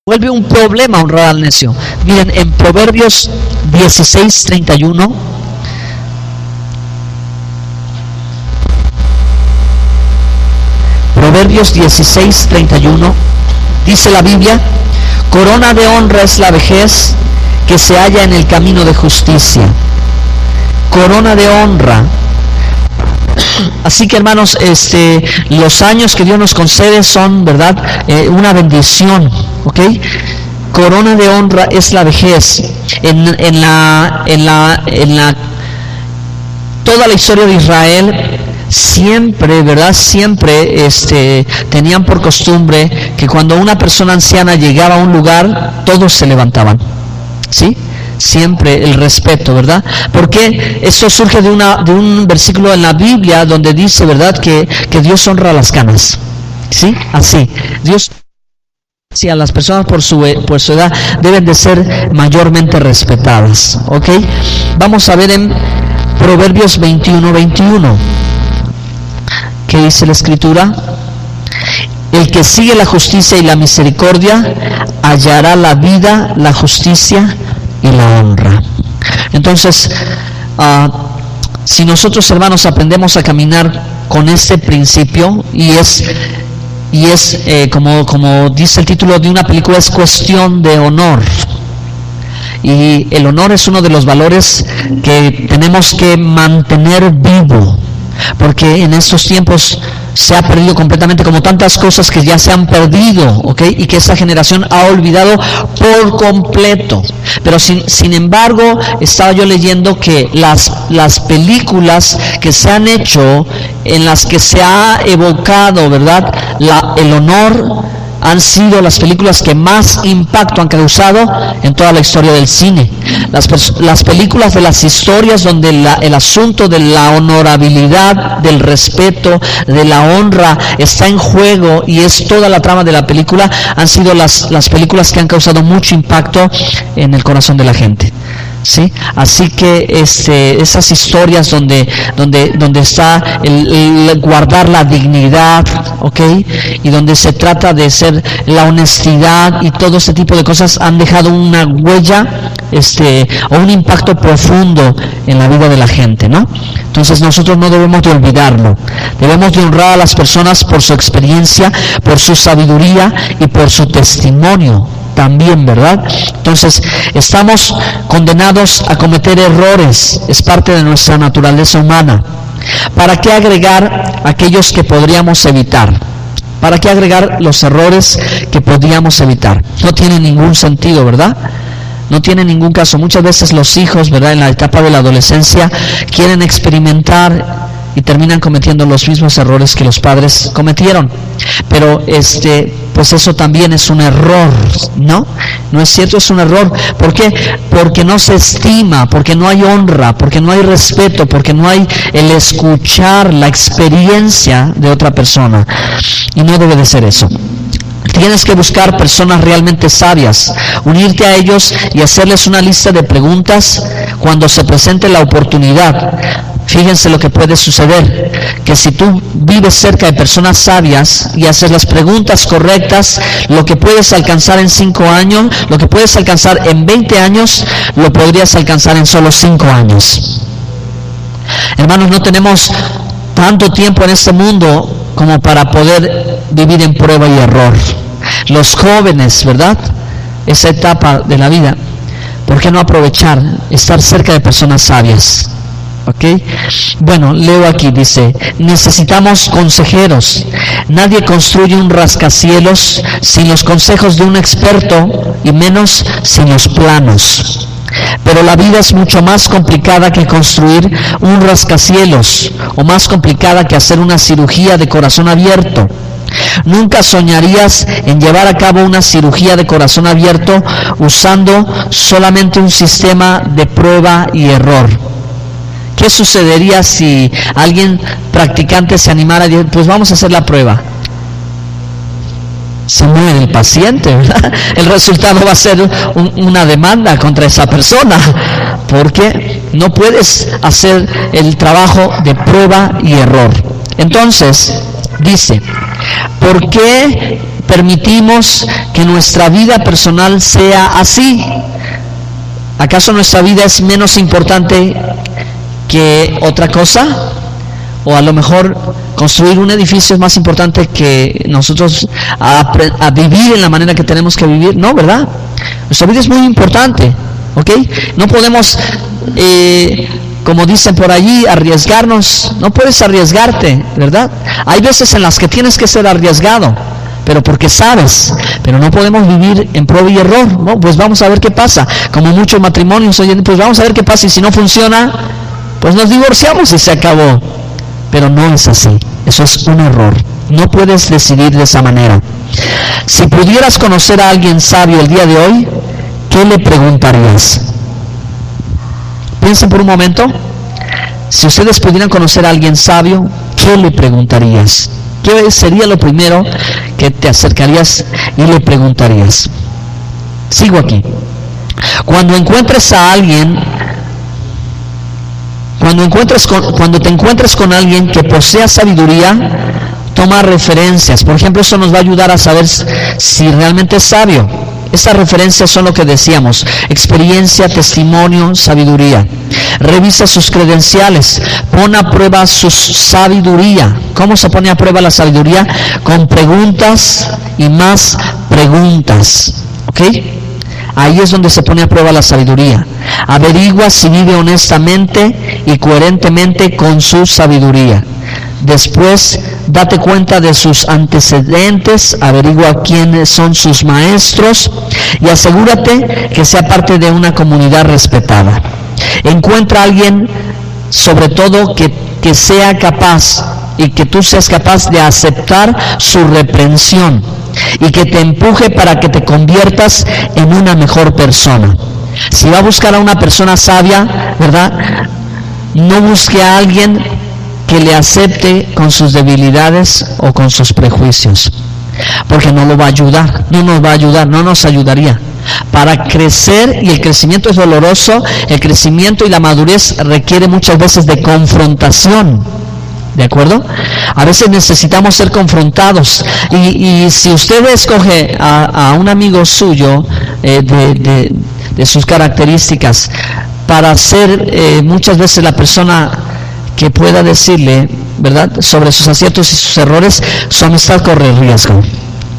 Vuelve un problema honrar al necio. Miren, en Proverbios 16:31, Proverbios 16:31, dice la Biblia: corona de honra es la vejez que se halla en el camino de justicia. Corona de honra. Así que, hermanos, los años que Dios nos concede son, ¿verdad?, una bendición, ¿ok? Corona de honra es la vejez. En toda la historia de Israel, siempre, ¿verdad?, siempre tenían por costumbre que cuando una persona anciana llegaba a un lugar, todos se levantaban, ¿sí? Siempre el respeto, ¿verdad? Porque eso surge de un versículo en la Biblia donde dice, ¿verdad?, que Dios honra las canas, ¿sí? Así, Dios, si a las personas por su edad deben de ser mayormente respetadas, ¿ok? Vamos a ver en Proverbios 21:21, ¿qué dice la Escritura? El que sigue la justicia y la misericordia hallará la vida, la justicia y la honra. Entonces, si nosotros, hermanos, aprendemos a caminar con este principio, y es como dice el título de una película, es cuestión de honor. Y el honor es uno de los valores que tenemos que mantener vivo, porque en estos tiempos se ha perdido completamente, como tantas cosas que ya se han perdido, ¿ok? Y que esta generación ha olvidado por completo. Pero sin embargo, estaba yo leyendo que las películas que se han hecho, en las que se ha evocado, ¿verdad?, el honor, han sido las películas que más impacto han causado en toda la historia del cine. Las películas de las historias donde el asunto de la honorabilidad, del respeto, de la honra está en juego y es toda la trama de la película, han sido las películas que han causado mucho impacto en el corazón de la gente, ¿sí? Así que esas historias donde está el guardar la dignidad, ¿ok?, y donde se trata de ser la honestidad y todo ese tipo de cosas, han dejado una huella o un impacto profundo en la vida de la gente, ¿no? Entonces nosotros no debemos de olvidarlo. Debemos de honrar a las personas por su experiencia, por su sabiduría y por su testimonio también, ¿verdad? Entonces, estamos condenados a cometer errores, es parte de nuestra naturaleza humana. ¿Para qué agregar aquellos que podríamos evitar? ¿Para qué agregar los errores que podríamos evitar? No tiene ningún sentido, ¿verdad? No tiene ningún caso. Muchas veces los hijos, ¿verdad?, en la etapa de la adolescencia quieren experimentar y terminan cometiendo los mismos errores que los padres cometieron. Pero pues eso también es un error, ¿no? No es cierto, es un error. ¿Por qué? Porque no se estima, porque no hay honra, porque no hay respeto, porque no hay el escuchar la experiencia de otra persona. Y no debe de ser eso. Tienes que buscar personas realmente sabias, unirte a ellos y hacerles una lista de preguntas cuando se presente la oportunidad. Fíjense lo que puede suceder, que si tú vives cerca de personas sabias y haces las preguntas correctas, lo que puedes alcanzar en 5 años, lo que puedes alcanzar en 20 años, lo podrías alcanzar en solo 5 años. Hermanos, no tenemos tanto tiempo en este mundo como para poder vivir en prueba y error. Los jóvenes, ¿verdad?, esa etapa de la vida, ¿por qué no aprovechar estar cerca de personas sabias? ¿Ok? Bueno, leo aquí, dice: necesitamos consejeros. Nadie construye un rascacielos sin los consejos de un experto, y menos sin los planos. Pero la vida es mucho más complicada que construir un rascacielos, o más complicada que hacer una cirugía de corazón abierto. Nunca soñarías en llevar a cabo una cirugía de corazón abierto usando solamente un sistema de prueba y error. ¿Qué sucedería si alguien practicante se animara y dice, pues vamos a hacer la prueba? Se muere el paciente, ¿verdad? El resultado va a ser una demanda contra esa persona, porque no puedes hacer el trabajo de prueba y error. Entonces, dice, ¿por permitimos que nuestra vida personal sea así. ¿Acaso nuestra vida es menos importante que otra cosa? O a lo mejor construir un edificio es más importante que nosotros a vivir en la manera que tenemos que vivir. No, ¿verdad? Nuestra vida es muy importante, ¿ok? No podemos, como dicen por allí, arriesgarnos. No puedes arriesgarte, ¿verdad? Hay veces en las que tienes que ser arriesgado, pero porque sabes, pero no podemos vivir en prueba y error, ¿no? Pues vamos a ver qué pasa. Como muchos matrimonios, oye, pues vamos a ver qué pasa, y si no funciona, pues nos divorciamos y se acabó. Pero no es así, eso es un error. No puedes decidir de esa manera. Si pudieras conocer a alguien sabio el día de hoy, ¿qué le preguntarías? Piensen por un momento. Si ustedes pudieran conocer a alguien sabio, ¿qué le preguntarías? ¿Qué sería lo primero que te acercarías y le preguntarías? Sigo aquí. Cuando encuentres a alguien, cuando te encuentres con alguien que posea sabiduría, toma referencias. Por ejemplo, eso nos va a ayudar a saber si realmente es sabio. Estas referencias son lo que decíamos: experiencia, testimonio, sabiduría. Revisa sus credenciales, pon a prueba su sabiduría. ¿Cómo se pone a prueba la sabiduría? Con preguntas y más preguntas, ¿ok? Ahí es donde se pone a prueba la sabiduría. Averigua si vive honestamente y coherentemente con su sabiduría. Después, date cuenta de sus antecedentes, averigua quiénes son sus maestros y asegúrate que sea parte de una comunidad respetada. Encuentra a alguien, sobre todo, que sea capaz y que tú seas capaz de aceptar su reprensión y que te empuje para que te conviertas en una mejor persona. Si va a buscar a una persona sabia, ¿verdad? No busque a alguien que le acepte con sus debilidades o con sus prejuicios, porque no lo va a ayudar, no nos va a ayudar, no nos ayudaría. Para crecer, y el crecimiento es doloroso, el crecimiento y la madurez requiere muchas veces de confrontación, ¿de acuerdo? A veces necesitamos ser confrontados, y si usted escoge a un amigo suyo de sus características para ser muchas veces la persona que pueda decirle, ¿verdad?, sobre sus aciertos y sus errores, su amistad corre riesgo,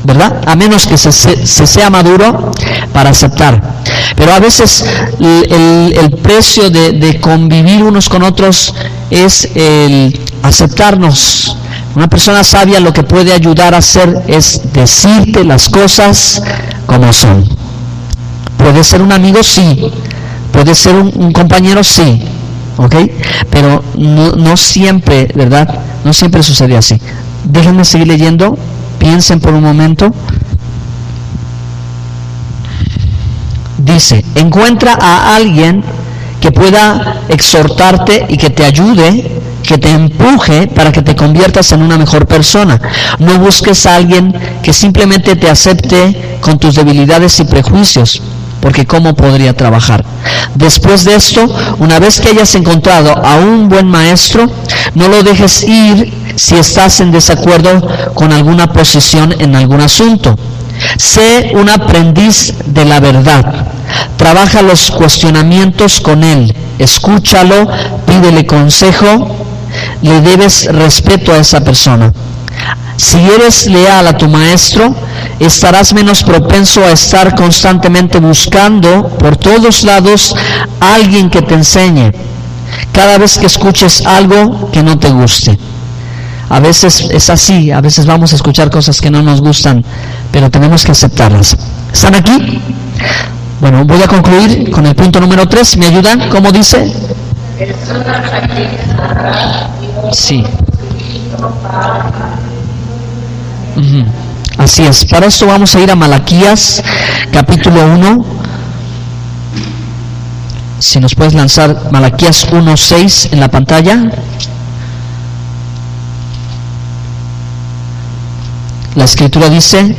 ¿verdad? A menos que se sea maduro para aceptar. Pero a veces el precio de convivir unos con otros es el aceptarnos. Una persona sabia lo que puede ayudar a hacer es decirte las cosas como son. Puede ser un amigo, sí. Puede ser un compañero, sí. ¿Ok? Pero no siempre, ¿verdad? No siempre sucede así. Déjenme seguir leyendo. Piensen por un momento. Dice: encuentra a alguien que pueda exhortarte y que te ayude, que te empuje para que te conviertas en una mejor persona. No busques a alguien que simplemente te acepte con tus debilidades y prejuicios, porque ¿cómo podría trabajar? Después de esto, una vez que hayas encontrado a un buen maestro, no lo dejes ir si estás en desacuerdo con alguna posición en algún asunto. Sé un aprendiz de la verdad. Trabaja los cuestionamientos con él. Escúchalo, pídele consejo, le debes respeto a esa persona. Si eres leal a tu maestro, estarás menos propenso a estar constantemente buscando por todos lados a alguien que te enseñe cada vez que escuches algo que no te guste. A veces es así, a veces vamos a escuchar cosas que no nos gustan, pero tenemos que aceptarlas. ¿Están aquí? Bueno, voy a concluir con el punto número 3. ¿Me ayudan? ¿Cómo dice? Sí. Así es. Para esto vamos a ir a Malaquías, capítulo 1. Si nos puedes lanzar Malaquías 1:6 en la pantalla. La escritura dice: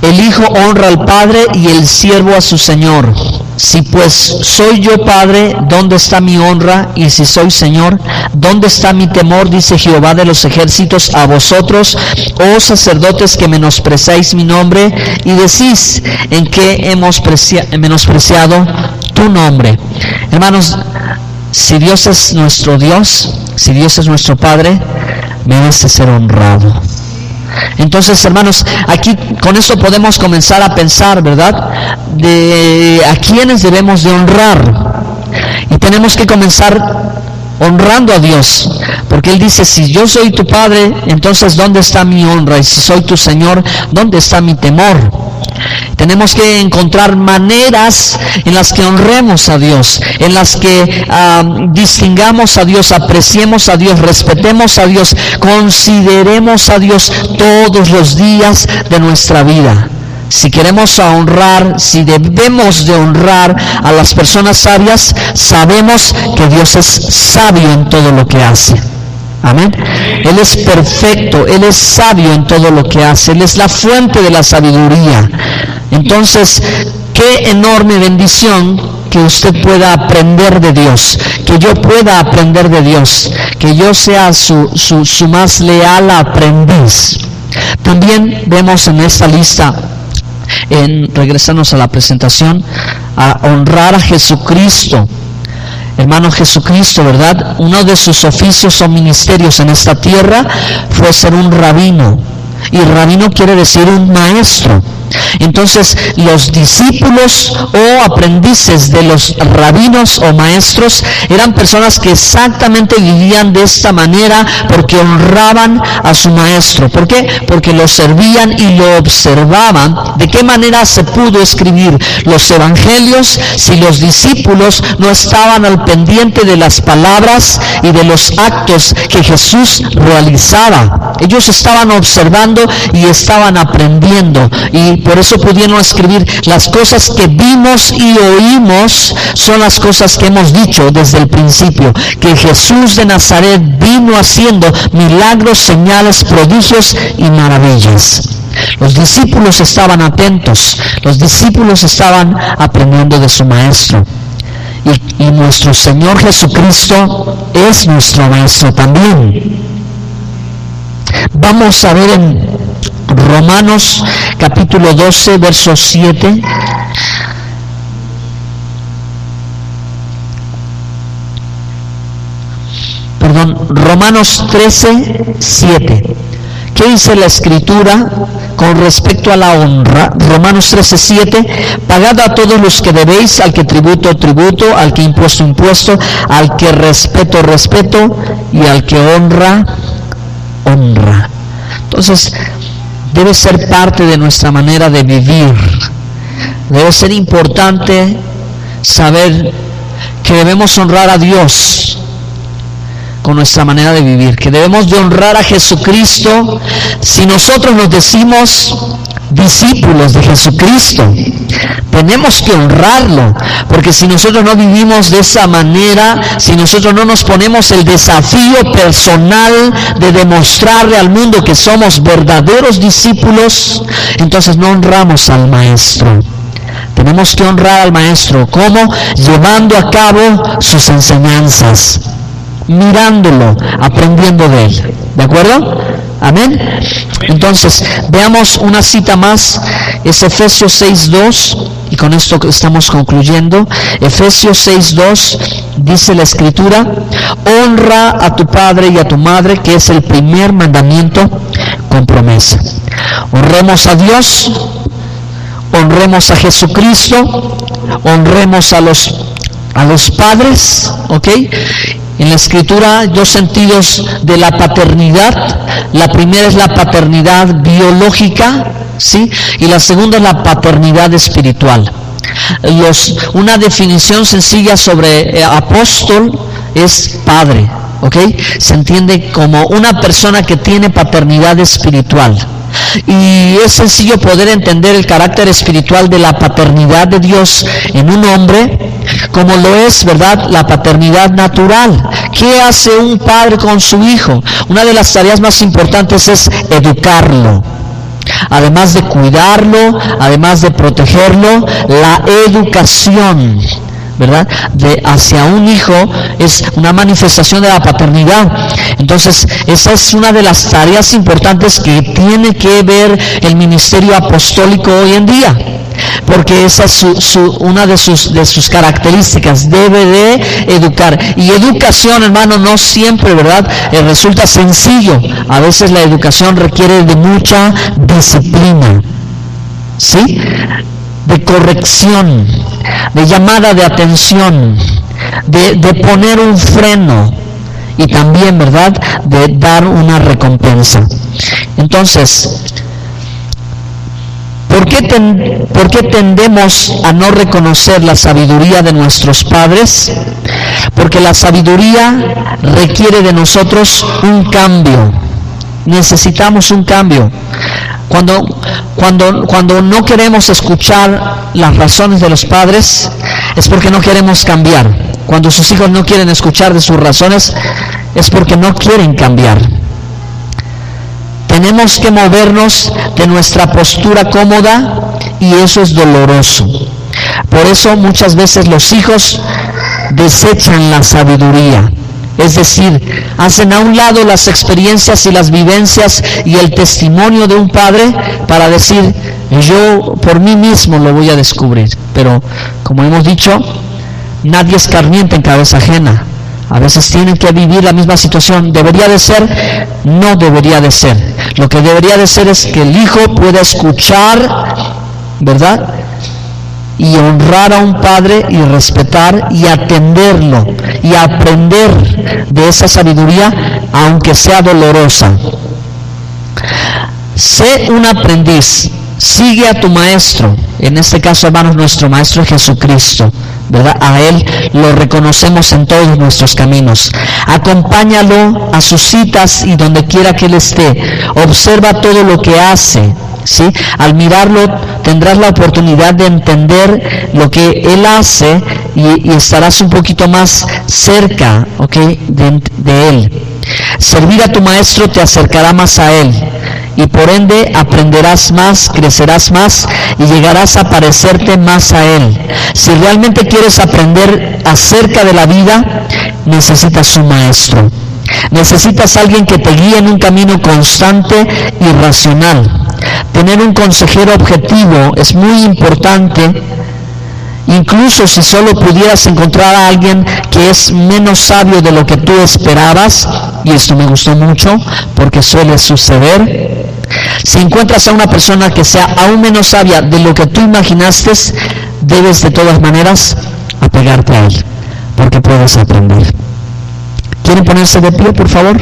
el hijo honra al padre y el siervo a su señor. Si pues soy yo Padre, ¿dónde está mi honra? Y si soy Señor, ¿dónde está mi temor? Dice Jehová de los ejércitos a vosotros, oh sacerdotes, que menospreciáis mi nombre y decís, ¿en qué hemos menospreciado tu nombre? Hermanos, si Dios es nuestro Dios, si Dios es nuestro Padre, merece ser honrado. Entonces, hermanos, aquí con eso podemos comenzar a pensar, ¿verdad?, de a quiénes debemos de honrar. Y tenemos que comenzar honrando a Dios, porque Él dice, si yo soy tu Padre, entonces ¿dónde está mi honra? Y si soy tu Señor, ¿dónde está mi temor? Tenemos que encontrar maneras en las que honremos a Dios, en las que distingamos a Dios, apreciemos a Dios, respetemos a Dios, consideremos a Dios todos los días de nuestra vida. Si queremos honrar, si debemos de honrar a las personas sabias, sabemos que Dios es sabio en todo lo que hace. Amén. Él es perfecto, Él es sabio en todo lo que hace, Él es la fuente de la sabiduría. Entonces, qué enorme bendición que usted pueda aprender de Dios, que yo pueda aprender de Dios, que yo sea su más leal aprendiz. También vemos en esta lista, regresarnos a la presentación, a honrar a Jesucristo. Hermano, Jesucristo, ¿verdad? Uno de sus oficios o ministerios en esta tierra fue ser un rabino. Y rabino quiere decir un maestro. Entonces, los discípulos o aprendices de los rabinos o maestros eran personas que exactamente vivían de esta manera porque honraban a su maestro. ¿Por qué? Porque lo servían y lo observaban. ¿De qué manera se pudo escribir los evangelios si los discípulos no estaban al pendiente de las palabras y de los actos que Jesús realizaba? Ellos estaban observando y estaban aprendiendo, y por eso pudieron escribir: las cosas que vimos y oímos son las cosas que hemos dicho desde el principio, que Jesús de Nazaret vino haciendo milagros, señales, prodigios y maravillas. Los discípulos estaban atentos, los discípulos estaban aprendiendo de su maestro. Y nuestro Señor Jesucristo es nuestro maestro también. Vamos a ver en Romanos capítulo 12, verso 7. Romanos 13, 7. ¿Qué dice la Escritura con respecto a la honra? Romanos 13, 7. Pagad a todos los que debéis, al que tributo, tributo, al que impuesto, impuesto, al que respeto, respeto, y al que honra, honra. Entonces, debe ser parte de nuestra manera de vivir. Debe ser importante saber que debemos honrar a Dios con nuestra manera de vivir, que debemos de honrar a Jesucristo. Si nosotros nos decimos discípulos de Jesucristo, tenemos que honrarlo, porque si nosotros no vivimos de esa manera, si nosotros no nos ponemos el desafío personal de demostrarle al mundo que somos verdaderos discípulos, entonces no honramos al Maestro. Tenemos que honrar al Maestro. ¿Cómo? Llevando a cabo sus enseñanzas, mirándolo, aprendiendo de él. ¿De acuerdo? Amén. Entonces, veamos una cita más. Es Efesios 6:2, y con esto estamos concluyendo. Efesios 6:2 dice la Escritura: honra a tu padre y a tu madre, que es el primer mandamiento con promesa. Honremos a Dios, honremos a Jesucristo, honremos a los padres, ¿ok? En la Escritura hay dos sentidos de la paternidad. La primera es la paternidad biológica, ¿sí? Y la segunda es la paternidad espiritual. Una definición sencilla sobre apóstol es padre, ¿ok? Se entiende como una persona que tiene paternidad espiritual. Y es sencillo poder entender el carácter espiritual de la paternidad de Dios en un hombre, como lo es, ¿verdad?, la paternidad natural. ¿Qué hace un padre con su hijo? Una de las tareas más importantes es educarlo. Además de cuidarlo, además de protegerlo, la educación, ¿verdad?, hacia un hijo es una manifestación de la paternidad. Entonces, esa es una de las tareas importantes que tiene que ver el ministerio apostólico hoy en día, porque esa es una de sus características. Debe de educar, y educación, hermano, no siempre, ¿verdad?, resulta sencillo. A veces la educación requiere de mucha disciplina, ¿sí?, de corrección, de llamada de atención, de poner un freno, y también, ¿verdad?, de dar una recompensa. Entonces, ¿por qué tendemos a no reconocer la sabiduría de nuestros padres? Porque la sabiduría requiere de nosotros un cambio. Necesitamos un cambio. Cuando no queremos escuchar las razones de los padres, es porque no queremos cambiar. Cuando sus hijos no quieren escuchar de sus razones, es porque no quieren cambiar. Tenemos que movernos de nuestra postura cómoda, y eso es doloroso. Por eso muchas veces los hijos desechan la sabiduría. Es decir, hacen a un lado las experiencias y las vivencias y el testimonio de un padre para decir, yo por mí mismo lo voy a descubrir. Pero, como hemos dicho, nadie escarmienta en cabeza ajena. A veces tienen que vivir la misma situación. ¿Debería de ser? No debería de ser. Lo que debería de ser es que el hijo pueda escuchar, ¿verdad?, y honrar a un padre, y respetar y atenderlo, y aprender de esa sabiduría, aunque sea dolorosa. Sé un aprendiz, sigue a tu maestro. En este caso, hermanos, nuestro maestro es Jesucristo, ¿verdad? A Él lo reconocemos en todos nuestros caminos. Acompáñalo a sus citas y donde quiera que Él esté. Observa todo lo que hace, ¿sí? Al mirarlo tendrás la oportunidad de entender lo que Él hace, y estarás un poquito más cerca, ¿ok?, de Él. Servir a tu maestro te acercará más a Él, y por ende aprenderás más, crecerás más y llegarás a parecerte más a Él. Si realmente quieres aprender acerca de la vida, necesitas un maestro. Necesitas alguien que te guíe en un camino constante y racional. Tener un consejero objetivo es muy importante, incluso si solo pudieras encontrar a alguien que es menos sabio de lo que tú esperabas, y esto me gustó mucho porque suele suceder. Si encuentras a una persona que sea aún menos sabia de lo que tú imaginaste, debes de todas maneras apegarte a él, porque puedes aprender. ¿Quieren ponerse de pie, por favor?